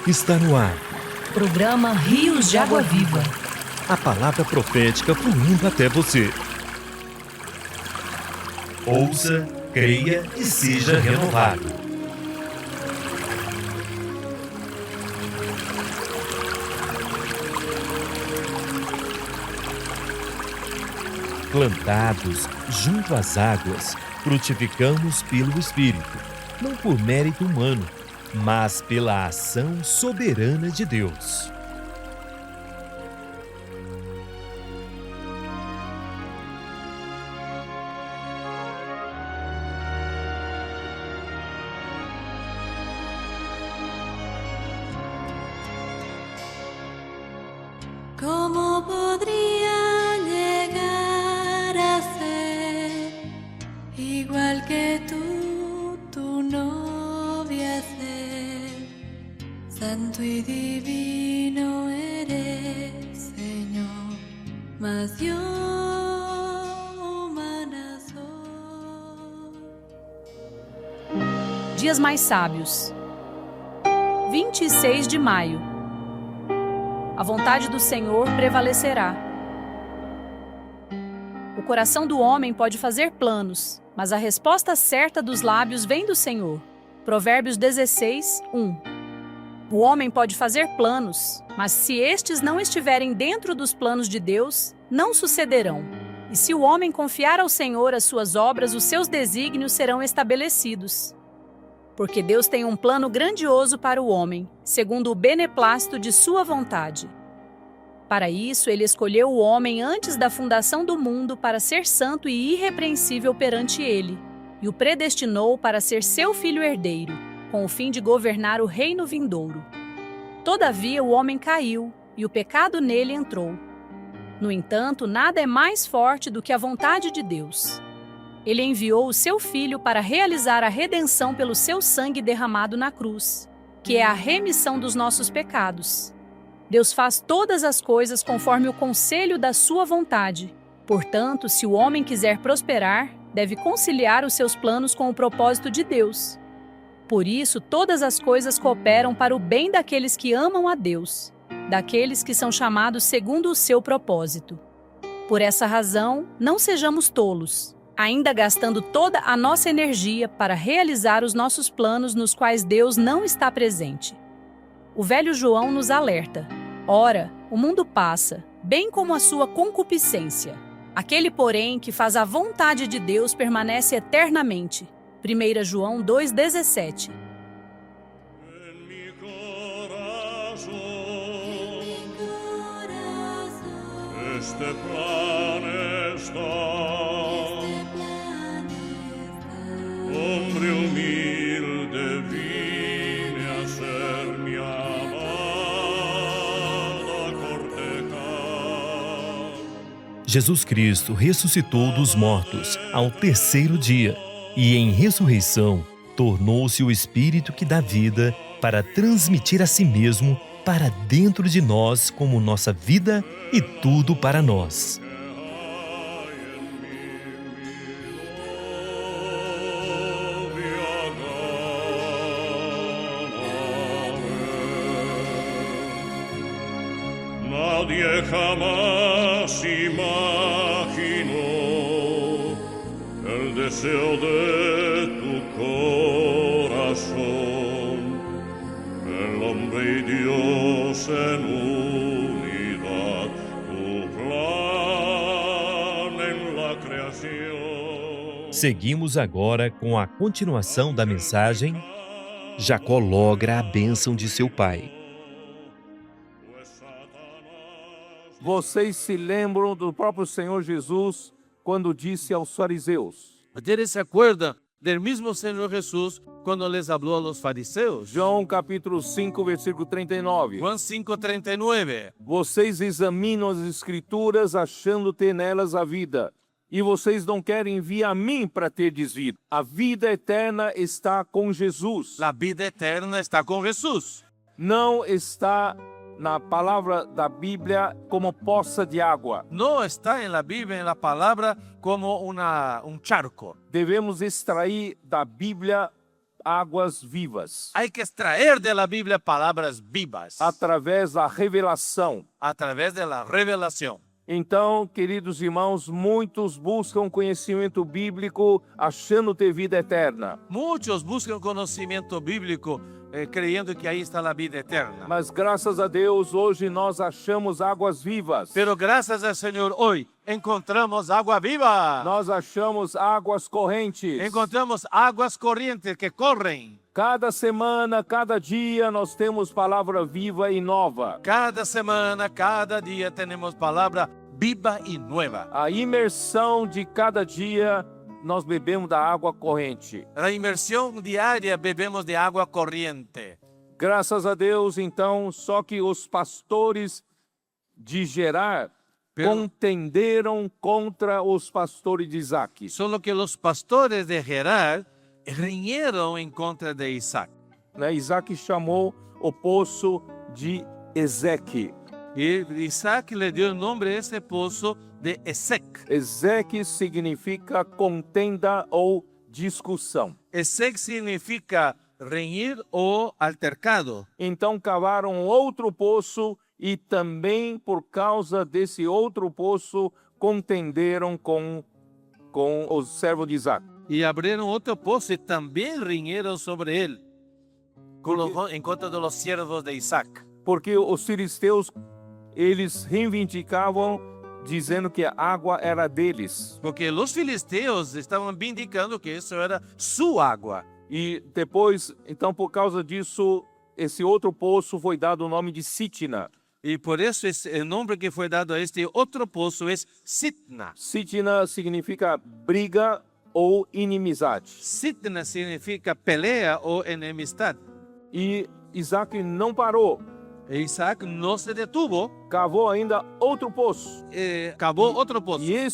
Está no ar. Programa Rios de Água Viva. A palavra profética fluindo até você. Ouça, creia e seja renovado. Plantados junto às águas, frutificamos pelo Espírito, não por mérito humano, mas pela ação soberana de Deus. ¿Cómo podría llegar a ser igual que tú, tu novia ser? Santo y divino eres, Señor, mas yo humana soy. Dias mais sábios. 26 de maio. A vontade do Senhor prevalecerá. O coração do homem pode fazer planos, mas a resposta certa dos lábios vem do Senhor. Provérbios 16, 1. O homem pode fazer planos, mas se estes não estiverem dentro dos planos de Deus, não sucederão. E se o homem confiar ao Senhor as suas obras, os seus desígnios serão estabelecidos. Porque Deus tem um plano grandioso para o homem, segundo o beneplácito de sua vontade. Para isso, ele escolheu o homem antes da fundação do mundo para ser santo e irrepreensível perante ele, e o predestinou para ser seu filho herdeiro, com o fim de governar o reino vindouro. Todavia, o homem caiu, e o pecado nele entrou. No entanto, nada é mais forte do que a vontade de Deus. Ele enviou o seu Filho para realizar a redenção pelo seu sangue derramado na cruz, que é a remissão dos nossos pecados. Deus faz todas as coisas conforme o conselho da sua vontade. Portanto, se o homem quiser prosperar, deve conciliar os seus planos com o propósito de Deus. Por isso, todas as coisas cooperam para o bem daqueles que amam a Deus, daqueles que são chamados segundo o seu propósito. Por essa razão, não sejamos tolos, ainda gastando toda a nossa energia para realizar os nossos planos nos quais Deus não está presente. O velho João nos alerta: ora, o mundo passa, bem como a sua concupiscência. Aquele, porém, que faz a vontade de Deus permanece eternamente. 1 João 2,17. Este plan está. Hombre humilde vine a ser mi amada cortejar. Jesus Cristo ressuscitou dos mortos ao terceiro dia e, em ressurreição, tornou-se o Espírito que dá vida para transmitir a si mesmo para dentro de nós como nossa vida e tudo para nós. Nadie jamás imaginó el deseo de tu corazón, el hombre y Dios en unidad, tu plan en la creación. Seguimos agora com a continuação da mensagem. Jacó logra a bênção de seu pai. Vocês se lembram do próprio Senhor Jesus quando disse aos fariseus? Ustedes se acuerdan del mismo Señor Jesús cuando les habló a los fariseos. João capítulo 5, versículo 39. Juan 5:39. Vocês examinam as escrituras achando ter nelas a vida, e vocês não querem vir a mim para ter vida. A vida eterna está com Jesus. La vida eterna está con Jesús. Não está na palavra da Bíblia como poça de água. No está en la Biblia, en la palabra, como un charco. Devemos extrair da Bíblia águas vivas, Hay que extraer de la Biblia palabras vivas através da revelação. a través de la revelación. Então, queridos irmãos, muitos buscam conhecimento bíblico achando ter vida eterna. Muchos buscan conocimiento bíblico creyendo que ahí está la vida eterna. Mas graças a Deus, hoje nós achamos águas vivas. Pero gracias al Señor hoy encontramos agua viva. Nós achamos águas correntes. Encontramos aguas corrientes que corren. Cada semana, cada dia, nós temos palavra viva e nova. Cada semana, cada día tenemos palabra viva y nueva. A imersão de cada dia, nós bebemos da água corrente. La inmersión diaria bebemos de agua corriente. Graças a Deus, então, só que os pastores de Gerar contenderam contra os pastores de Isaac. Solo que los pastores de Gerar riñeron en contra de Isaac. Isaac chamou o poço de Ezeque. Y Isaac le dio el nombre a ese pozo de Esec. Ezeque significa contenda ou discussão. Esec significa reñir o altercado. Então cavaram outro poço e também por causa desse outro poço contenderam com os servos de Isaac. Y abrieron otro pozo y también riñeron sobre él en contra de los siervos de Isaac. Porque os filisteus, eles reivindicavam dizendo que a água era deles. Porque los filisteos estaban vindicando que eso era su agua. E depois, então por causa disso, esse outro poço foi dado o nome de Sitna. Y por eso el nombre que fue dado a este otro pozo es Sitna. Sitna significa briga ou inimizade. Sitna significa pelea o enemistad. E Isaac não parou. Isaac no se detuvo, Cavou ainda outro poço. cavó otro pozo. E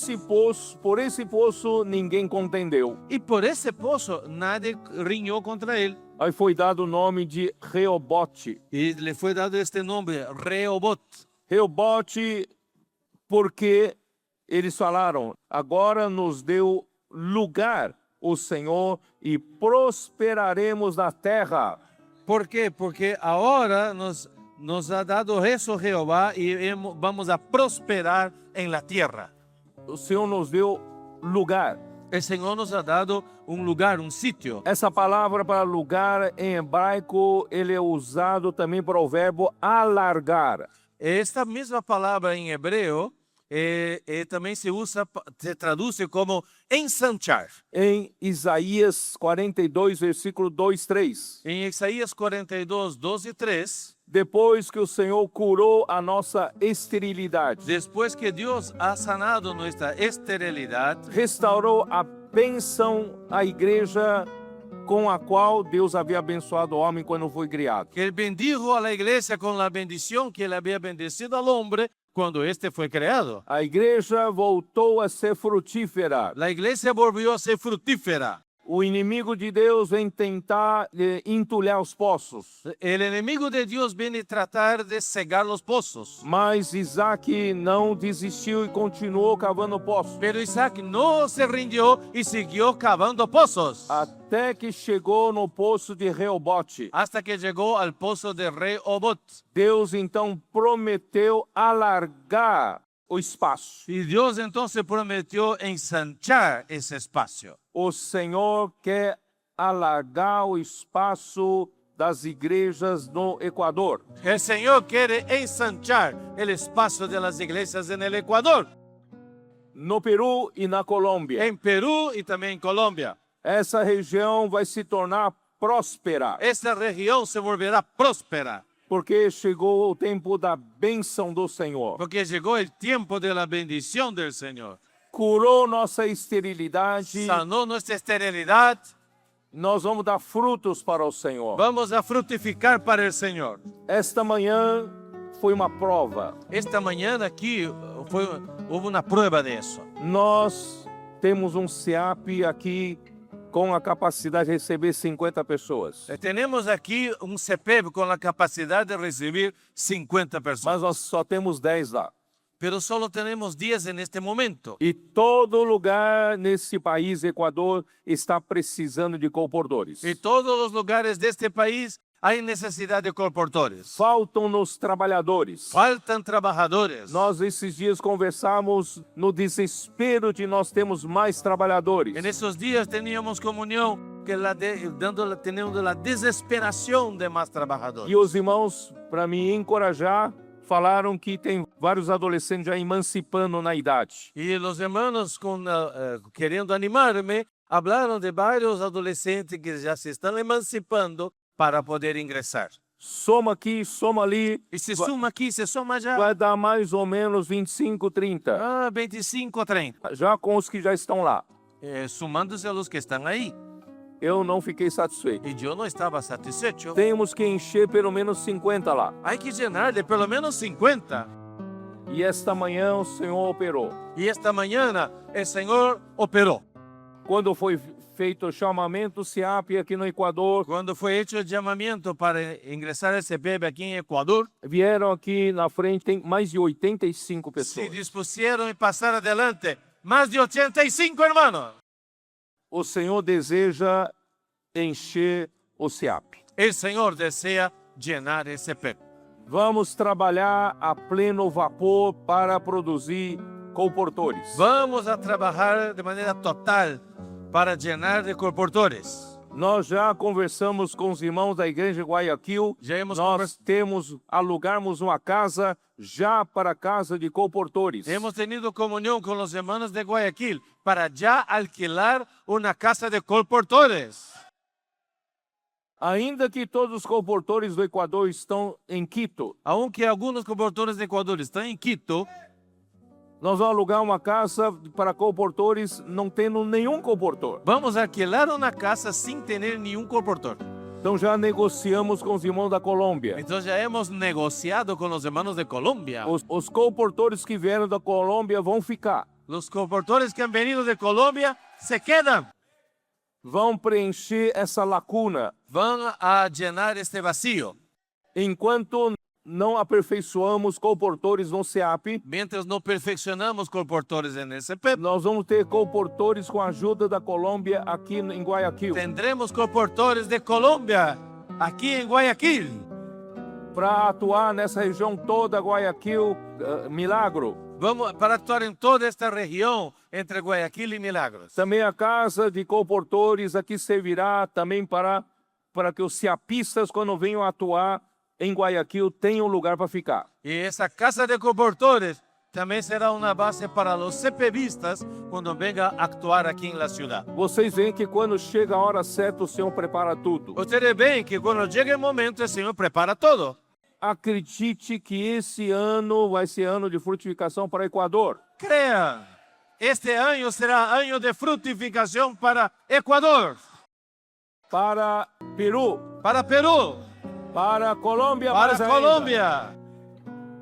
por esse poço, ninguém contendeu. Y por ese pozo nadie riñó contra él. Aí foi dado o nome de Reobote. Y le fue dado este nombre, Rehobot. Reobote, porque eles falaram, agora nos deu lugar o Senhor e prosperaremos na terra. ¿Por qué? Porque ahora nos ha dado eso Jehová y vamos a prosperar en la tierra. O Senhor nos deu lugar. El Señor nos ha dado un lugar, un sitio. Essa palavra para lugar em hebraico, ele é usado também para o verbo alargar. Esta misma palabra en hebreo también se traduce como ensanchar. Em Isaías 42, versículo 2, 3. En Isaías 42, 2 y 3, Depois que o Senhor curou a nossa esterilidade, después que Dios ha sanado nuestra esterilidad, restaurou a bênção à igreja com a qual Deus havia abençoado o homem quando foi criado. que Él bendijo a la iglesia con la bendición que Él había bendecido al hombre cuando éste fue creado. A igreja voltou a ser frutífera. La iglesia volvió a ser fructífera. O inimigo de Deus vem tentar entulhar os poços. El enemigo de Dios viene a tratar de cegar los pozos. Mas Isaac não desistiu e continuou cavando poços. Pero Isaac no se rindió y siguió cavando pozos Até que chegou no poço de Reobote. hasta que llegó al pozo de Rehobot. Deus então prometeu alargar o espaço. Y Dios entonces prometió ensanchar ese espacio. O Senhor quer alargar o espaço das igrejas no Equador. El Señor quiere ensanchar el espacio de las iglesias en el Ecuador, No Peru e na Colômbia. en Perú y también en Colombia. Essa região vai se tornar próspera, Esta región se volverá próspera porque chegou o tempo da bênção do Senhor. porque llegó el tiempo de la bendición del Señor. Curou nossa esterilidade. Sanó nuestra esterilidad. Nós vamos dar frutos para o Senhor. Vamos a fructificar para el Señor. Esta manhã foi uma prova. Esta mañana aquí hubo una prueba de eso. Nós temos um SEAP aqui com a capacidade de receber 50 pessoas. Tenemos aquí un CEPEB con la capacidad de recibir 50 personas. Mas nós só temos 10 lá. pero solo tenemos 10 en este momento. E todo lugar nesse país, Equador, está precisando de colportores. Y todos los lugares de este país hay necesidad de colportores. Faltam-nos trabalhadores. Faltan trabajadores. Nós esses dias conversamos no desespero de nós termos mais trabalhadores. En esos días teníamos comunión que teniendo la desesperación de más trabajadores. E os irmãos, para me encorajar, falaram que tem vários adolescentes já emancipando na idade. Y los hermanos queriendo animarme, hablaron de varios adolescentes que ya se están emancipando para poder ingresar. Soma aqui, soma ali, Y se suma aquí, se suma allá. vai dar mais ou menos 25, 30. 25 a 30. Já com os que já estão lá. Sumándose a los que están ahí. Eu não fiquei satisfeito. Y yo no estaba satisfecho. Temos que encher pelo menos 50 lá. Hay que llenar de por lo menos 50. E esta manhã o Senhor operou. Y esta mañana el Señor operó. Quando foi feito o chamamento SEAP aqui no Equador, Cuando fue hecho el llamamiento para ingresar al CPB aquí en Ecuador, vieram aqui na frente, tem mais de 85 se pessoas. dispusieron y pasar adelante. Más de 85 hermanos. O Senhor deseja encher o SEAP. El Señor desea llenar el CPB. Vamos trabalhar a pleno vapor para produzir colportores. Vamos a trabajar de manera total para llenar de colportores. Nós já conversamos com os irmãos da igreja de Guayaquil. Já hemos Nós temos alugarmos uma casa já para a casa de colportores. Hemos tenido comunión con los hermanos de Guayaquil para ya alquilar una casa de colportores. Ainda que todos os colportores do Equador estão em Quito, Aunque algunos colportores de Ecuador están en Quito, nós vamos alugar uma casa para colportores não tendo nenhum colportor. vamos a alquilar una casa sin tener ni un colportor. Então já negociamos com os irmãos da Colômbia. Entonces ya hemos negociado con los hermanos de Colombia. Os colportores que vieram da Colômbia vão ficar. Los colportores que han venido de Colombia se quedan. Vão preencher essa lacuna. Van a llenar este vacío. Enquanto não aperfeiçoamos colportores no SEAP, Mientras no perfeccionamos colportores en el CPB, nós vamos ter colportores com a ajuda da Colômbia aqui em Guayaquil. tendremos colportores de Colombia aquí en Guayaquil Para atuar nessa região toda, Guayaquil, Milagro. Vamos para actuar en toda esta región entre Guayaquil y Milagros. Também a casa de colportores aqui servirá também para que os SEAPistas, quando venham atuar em Guayaquil, tenham lugar para ficar. Y esa casa de colportores también será una base para los CPBistas cuando venga a actuar aquí en la ciudad. Vocês veem que quando chega a hora certa, o Senhor prepara tudo. Ustedes ven que cuando llegue el momento el Señor prepara todo. Acredite que esse ano vai ser ano de frutificação para o Equador. Crean, este año será año de fructificación para Ecuador, Para Peru, para Perú, para Colômbia, para mais ainda. Colombia.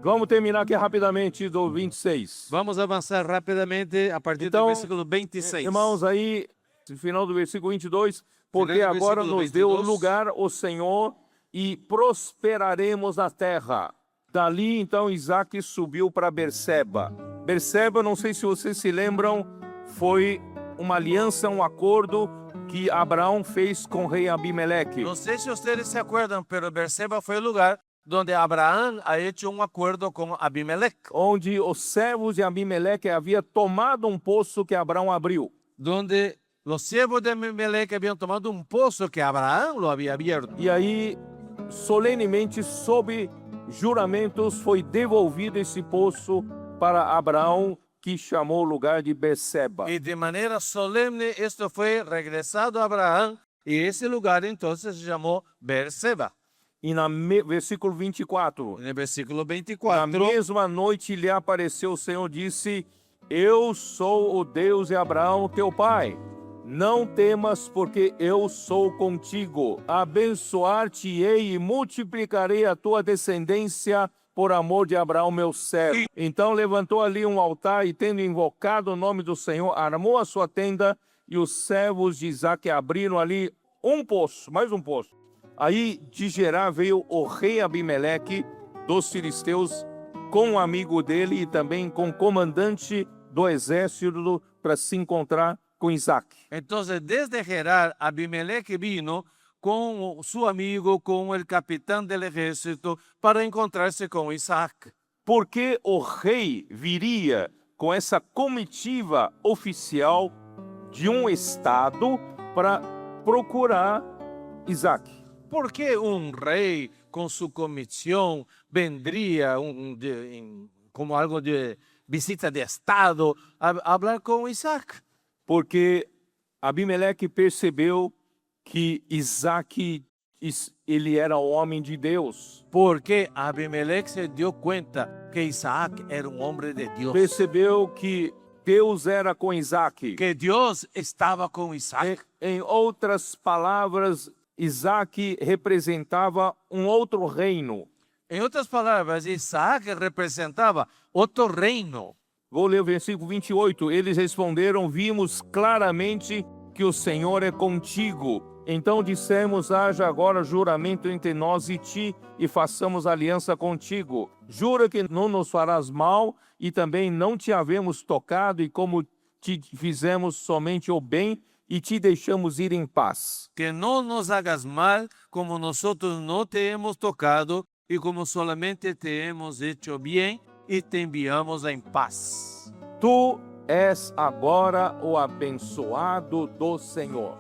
Vamos terminar aqui rapidamente do 26. Vamos a avanzar rápidamente a partir Então, do versículo 26. Irmãos, aí, no final do versículo 22, porque Final do agora versículo nos deu 22. lugar o Senhor e prosperaremos na terra. Dali, então, Isaac subiu para Berseba. Berseba, não sei se vocês se lembram, foi uma aliança, um acordo que Abraão fez com o rei Abimeleque. No sé si ustedes se acuerdan, pero Berseba fue el lugar donde Abraham ha hecho un acuerdo con Abimelech, Onde os servos de Abimeleque haviam tomado um poço que Abraão abriu. donde los siervos de Abimelech habían tomado un pozo que Abraham lo había abierto. E aí, solenemente, sob juramentos, foi devolvido esse poço para Abraão, que chamou o lugar de Berseba. Y de manera solemne esto fue regresado a Abraham y ese lugar entonces se llamó Berseba. E no versículo 24, En el versículo na 24, mesma noite lhe apareceu o Senhor, disse: Eu sou o Deus de Abraão, teu pai. Não temas, porque eu sou contigo. Abençoar-te-ei e multiplicarei a tua descendência por amor de Abraão, meu servo. Então levantou ali um altar e, tendo invocado o nome do Senhor, armou a sua tenda, e os servos de Isaque abriram ali um poço, mais um poço. Aí de Gerar veio o rei Abimeleque dos filisteus com um amigo dele e também com o comandante do exército para se encontrar com Isaac. Entonces, desde Gerar, Abimeleque vino con su amigo, con el capitán del ejército, para encontrarse con Isaac. Porque o rei viria com essa comitiva oficial de um estado para procurar Isaac. ¿Por qué un rey con su comisión vendría como algo de visita de estado a hablar con Isaac? Porque Abimeleque percebeu que Isaac ele era homem de Deus. Porque Abimeleque se dio cuenta que Isaac era un hombre de Dios. Percebeu que Deus era com Isaac. Que Dios estaba con Isaac. Em outras palavras, Isaac representava um outro reino. En otras palabras, Isaac representaba otro reino. Vou ler o versículo 28. Eles responderam: vimos claramente que o Senhor é contigo. Então dissemos: haja agora juramento entre nós e ti, e façamos aliança contigo. Jura que não nos farás mal, e também não te havemos tocado, e como te fizemos somente o bem, e te deixamos ir em paz. Que no nos hagas mal, como nosotros no te hemos tocado, y como solamente te hemos hecho bien, y te enviamos en paz. Tu és agora o abençoado do Senhor.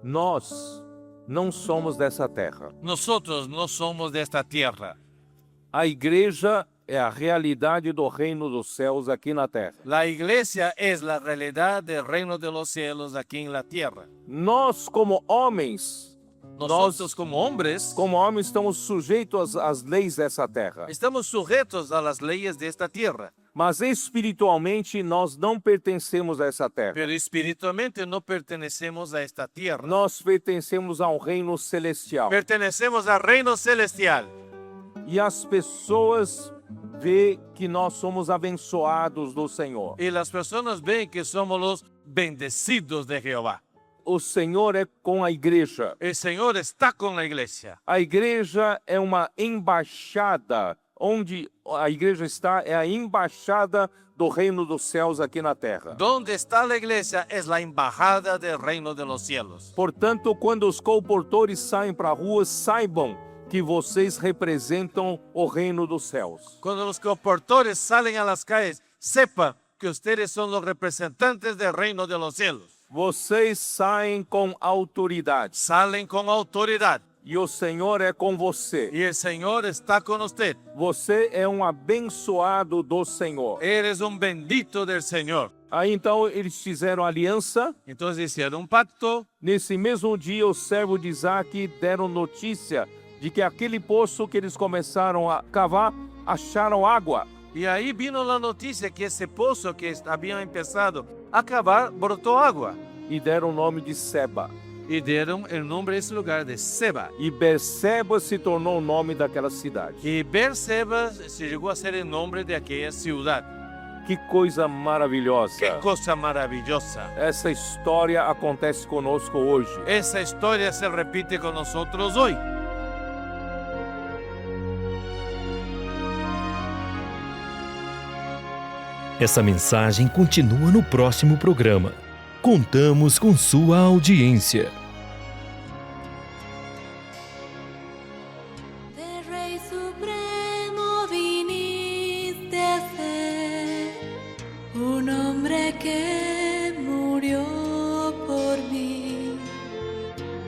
Nós não somos dessa terra. Nosotros no somos de esta tierra. A igreja é a realidade do reino dos céus aqui na terra. La iglesia es la realidad del reino de los cielos aquí en la tierra. Nós, como homens, Nosotros como hombres estamos sujeitos às leis dessa terra. estamos sujetos a las leyes de esta tierra, Mas espiritualmente nós não pertencemos a essa terra. pero espiritualmente no pertenecemos a esta tierra. Nós pertencemos a um reino celestial. Pertenecemos al reino celestial. E as pessoas veem que nós somos abençoados do Senhor. Y las personas ven que somos los bendecidos de Jehová. O Senhor é com a igreja. El Señor está con la iglesia. A igreja é uma embaixada. Onde a igreja está é a embaixada do reino dos céus aqui na terra. Donde está la iglesia es la embajada del reino de los cielos. Portanto, quando os comportores saem para a rua, saibam que vocês representam o reino dos céus. Cuando los comportores salen a las calles, sepan que ustedes son los representantes del reino de los cielos. Vocês saem com autoridade. Salen con autoridad. E o Senhor é com você. Y el Señor está con usted. Você é um abençoado do Senhor. Eres un bendito del Señor. Aí então eles fizeram aliança. Entonces hicieron un pacto. Nesse mesmo dia, os servos de Isaac deram notícia de que aquele poço que eles começaram a cavar, acharam água. Y ahí vino la noticia que ese pozo que habían empezado a cavar brotó agua. E deram o nome de Seba. Y dieron el nombre a ese lugar de Seba. E Berseba se tornou o nome daquela cidade. Y Berseba se llegó a ser el nombre de aquella ciudad. Que coisa maravilhosa. ¡Qué cosa maravillosa! Essa história acontece conosco hoje. Esa historia se repite con nosotros hoy. Essa mensagem continua no próximo programa. Contamos com sua audiência. De Rey Supremo viniste a ser un hombre que murió por mí,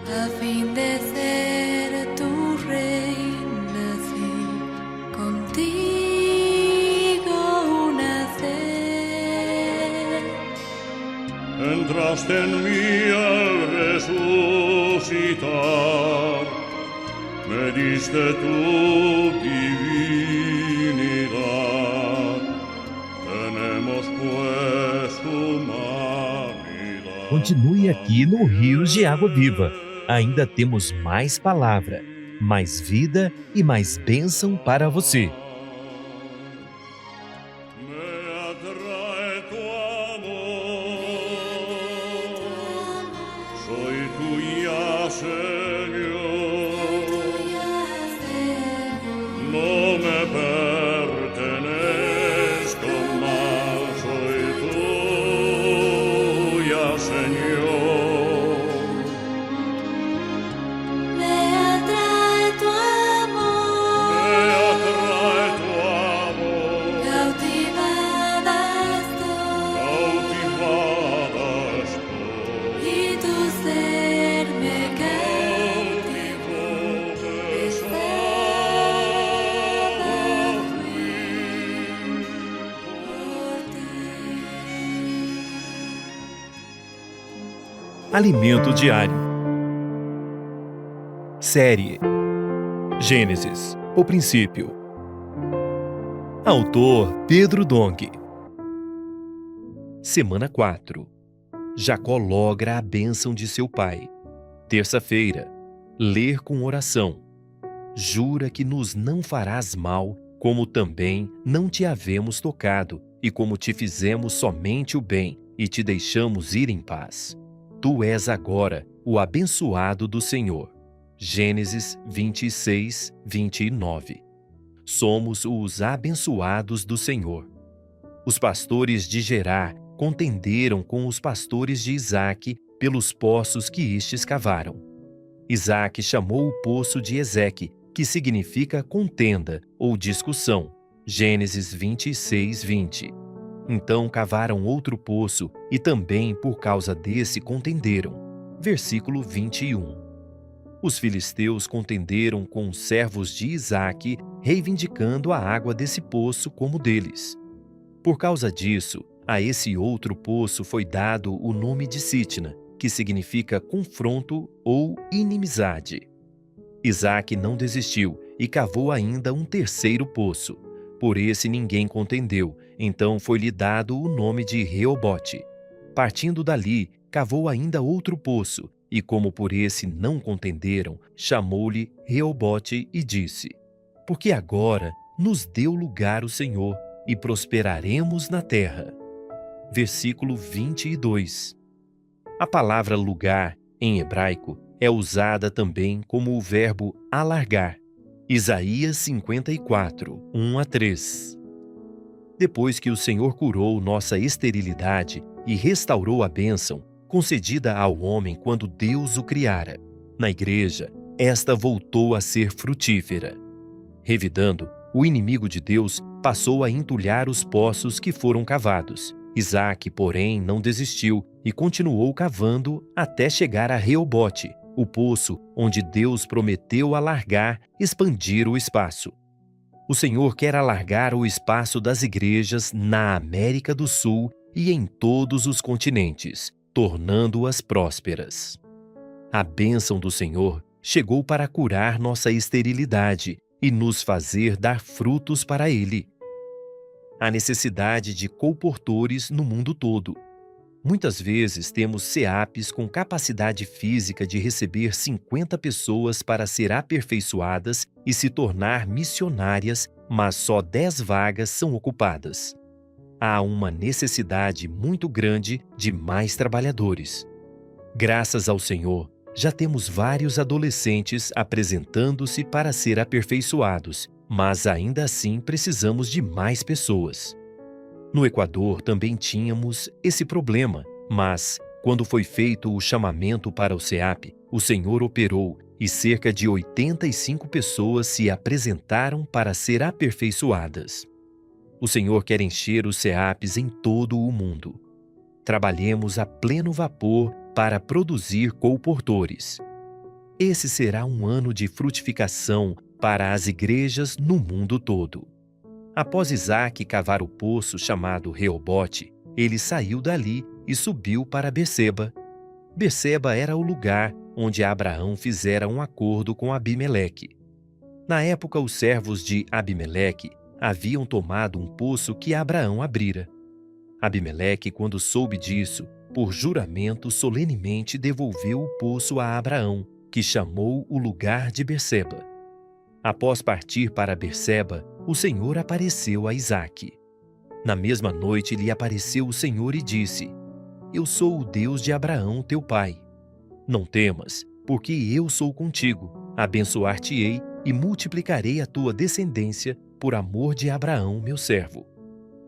a fin de ser tu rey nací contigo una sed. Entraste en mí al resucitar, me diste tu divinidad, tenemos pues humanidad. Continue aqui no Rios de Água Viva. Ainda temos mais palavra, mais vida e mais bênção para você. Me atrae tu amor, soy tuya, Señor, no me pertenece. Alimento diário. Série Gênesis, o princípio. Autor Pedro Dong. Semana 4. Jacó logra a bênção de seu pai. Terça-feira. Ler com oração. Jura que nos não farás mal, como também não te havemos tocado, e como te fizemos somente o bem, e te deixamos ir em paz. Tu és agora o abençoado do Senhor. Gênesis 26, 29. Somos os abençoados do Senhor. Os pastores de Gerar contenderam com os pastores de Isaque pelos poços que estes cavaram. Isaque chamou o poço de Ezeque, que significa contenda ou discussão. Gênesis 26, 20. Então cavaram outro poço e também por causa desse contenderam. Versículo 21. Os filisteus contenderam com os servos de Isaque, reivindicando a água desse poço como deles. Por causa disso, a esse outro poço foi dado o nome de Sitna, que significa confronto ou inimizade. Isaque não desistiu e cavou ainda um terceiro poço. Por esse ninguém contendeu, então foi-lhe dado o nome de Reobote. Partindo dali, cavou ainda outro poço, e como por esse não contenderam, chamou-lhe Reobote e disse: Porque agora nos deu lugar o Senhor, e prosperaremos na terra. Versículo 22. A palavra lugar, em hebraico, é usada também como o verbo alargar. Isaías 54, 1 a 3. Depois que o Senhor curou nossa esterilidade e restaurou a bênção, concedida ao homem quando Deus o criara, na igreja, esta voltou a ser frutífera. Revidando, o inimigo de Deus passou a entulhar os poços que foram cavados. Isaque, porém, não desistiu e continuou cavando até chegar a Reobote, o poço onde Deus prometeu alargar, expandir o espaço. O Senhor quer alargar o espaço das igrejas na América do Sul e em todos os continentes, tornando-as prósperas. A bênção do Senhor chegou para curar nossa esterilidade e nos fazer dar frutos para Ele. Há necessidade de colportores no mundo todo. Muitas vezes temos CEAPs com capacidade física de receber 50 pessoas para ser aperfeiçoadas e se tornar missionárias, mas só 10 vagas são ocupadas. Há uma necessidade muito grande de mais trabalhadores. Graças ao Senhor, já temos vários adolescentes apresentando-se para ser aperfeiçoados, mas ainda assim precisamos de mais pessoas. No Equador também tínhamos esse problema, mas, quando foi feito o chamamento para o CEAP, o Senhor operou e cerca de 85 pessoas se apresentaram para ser aperfeiçoadas. O Senhor quer encher os CEAPs em todo o mundo. Trabalhemos a pleno vapor para produzir colportores. Esse será um ano de frutificação para as igrejas no mundo todo. Após Isaque cavar o poço chamado Reobote, ele saiu dali e subiu para Berseba. Berseba era o lugar onde Abraão fizera um acordo com Abimeleque. Na época, os servos de Abimeleque haviam tomado um poço que Abraão abrira. Abimeleque, quando soube disso, por juramento solenemente devolveu o poço a Abraão, que chamou o lugar de Berseba. Após partir para Berseba, o Senhor apareceu a Isaque. Na mesma noite lhe apareceu o Senhor e disse: Eu sou o Deus de Abraão, teu pai. Não temas, porque eu sou contigo, abençoar-te-ei e multiplicarei a tua descendência por amor de Abraão, meu servo.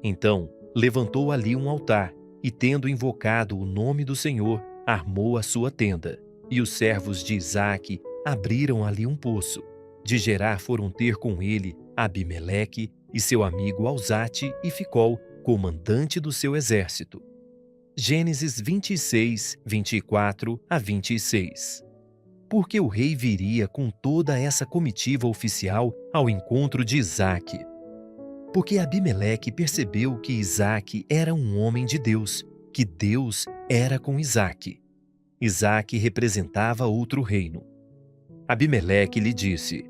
Então levantou ali um altar e, tendo invocado o nome do Senhor, armou a sua tenda. E os servos de Isaque abriram ali um poço. De Gerar foram ter com ele Abimeleque e seu amigo Alzate e Ficol, comandante do seu exército. Gênesis 26, 24 a 26. Porque o rei viria com toda essa comitiva oficial ao encontro de Isaque. Porque Abimeleque percebeu que Isaque era um homem de Deus, que Deus era com Isaque. Isaque representava outro reino. Abimeleque lhe disse: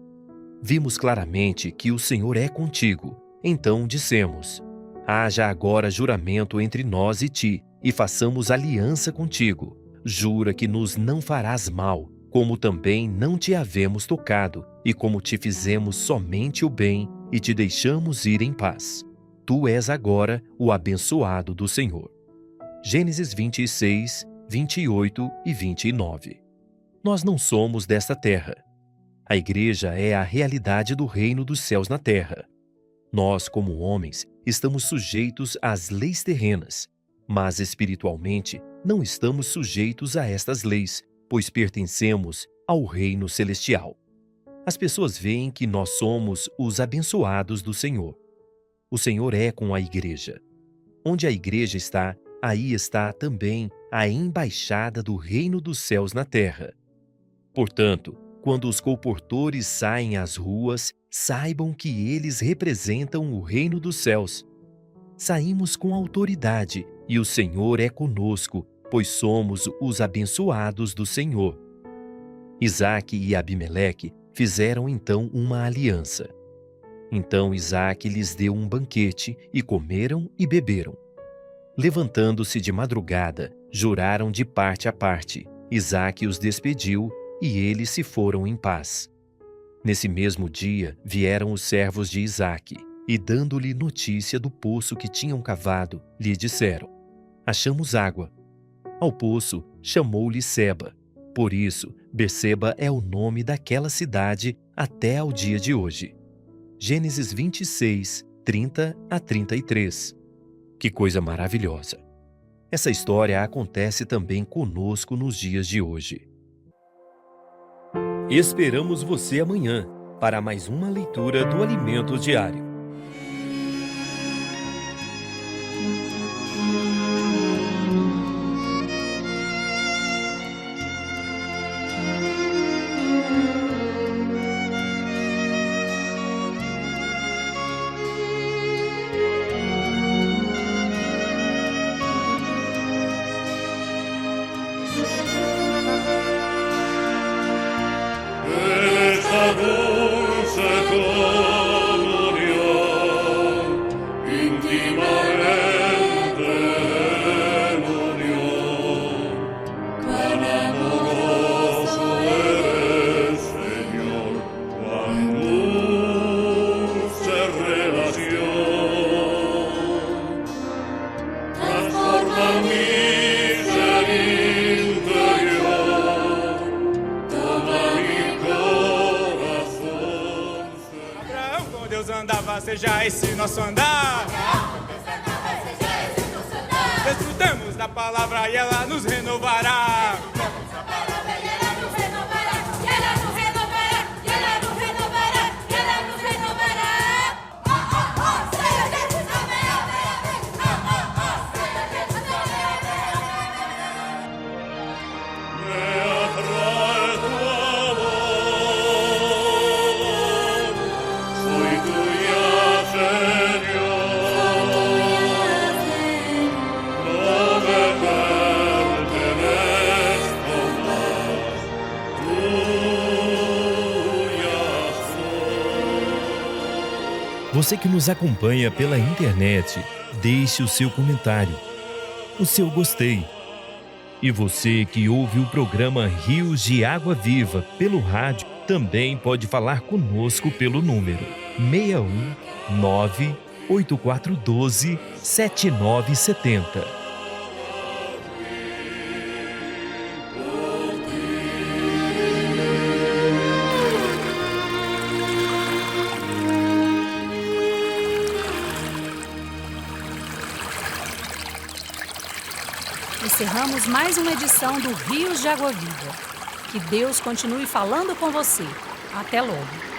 Vimos claramente que o Senhor é contigo. Então dissemos: Haja agora juramento entre nós e ti, e façamos aliança contigo. Jura que nos não farás mal, como também não te havemos tocado, e como te fizemos somente o bem, e te deixamos ir em paz. Tu és agora o abençoado do Senhor. Gênesis 26, 28 e 29. Nós não somos desta terra. A igreja é a realidade do reino dos céus na terra. Nós, como homens, estamos sujeitos às leis terrenas, mas espiritualmente não estamos sujeitos a estas leis, pois pertencemos ao reino celestial. As pessoas veem que nós somos os abençoados do Senhor. O Senhor é com a igreja. Onde a igreja está, aí está também a embaixada do reino dos céus na terra. Portanto, quando os colportores saem às ruas, saibam que eles representam o reino dos céus. Saímos com autoridade, e o Senhor é conosco, pois somos os abençoados do Senhor. Isaque e Abimeleque fizeram então uma aliança. Então Isaque lhes deu um banquete, e comeram e beberam. Levantando-se de madrugada, juraram de parte a parte. Isaque os despediu, e eles se foram em paz. Nesse mesmo dia vieram os servos de Isaque, e dando-lhe notícia do poço que tinham cavado, lhe disseram: Achamos água. Ao poço chamou-lhe Seba. Por isso, Berseba é o nome daquela cidade até ao dia de hoje. Gênesis 26, 30 a 33. Que coisa maravilhosa! Essa história acontece também conosco nos dias de hoje. Esperamos você amanhã para mais uma leitura do Alimento Diário. Dulce comunión, íntimamente en unión, cuán amoroso eres, Señor, cuán dulce relación, transforma mi ser interior, toma mi corazón. Abraão com Deus andava, seja esse nosso andar. Desfrutamos da palavra e ela nos renovará. Me atrae tu amor, soy tuya, Señor, no me pertenezco más, tuya soy. Você que nos acompanha pela internet, deixe o seu comentário, o seu gostei. E você que ouve o programa Rios de Água Viva pelo rádio, também pode falar conosco pelo número 61 98412 7970. Encerramos mais uma edição do Rios de Água Viva. Que Deus continue falando com você. Até logo.